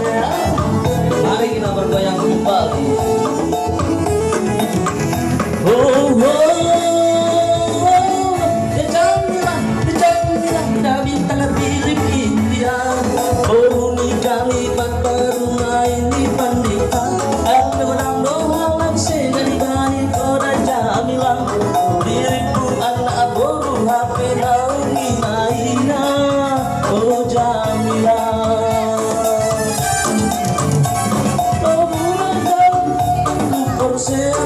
ya. Mari kita bergoyang kembali. Oh, dah bintang pilih India. Oh, ni kami pataruna ini pandita. Aku orang doang sedari bani kota jamilang. Diriku anak boru HP naungi maina. Oh, jamilang. Oh, bulan tahun ku korsen.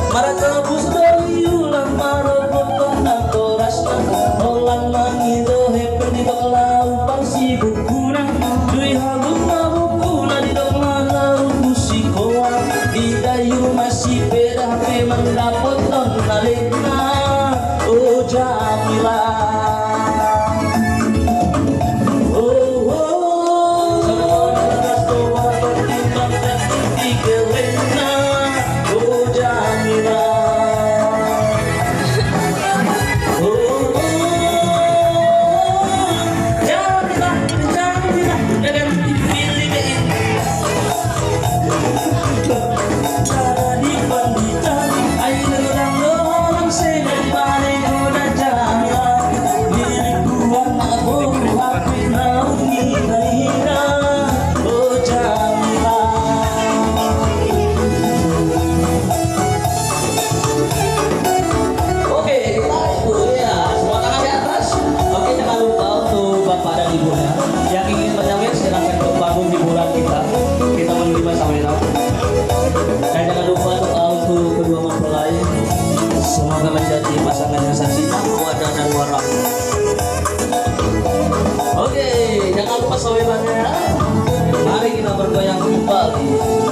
Maratapos dari ulang marapot ang oras na Olang mangido hepen di baklau pagsibuk kunang Duy halong mabukuna di dong malau musikoa Di dayu masih pera pe mandapot on nalena Oh Jamila semoga menjadi pasangan yang sakinah, mawaddah dan warahmah. Oke, jangan lupa sawebannya. Mari kita bergoyang kembali.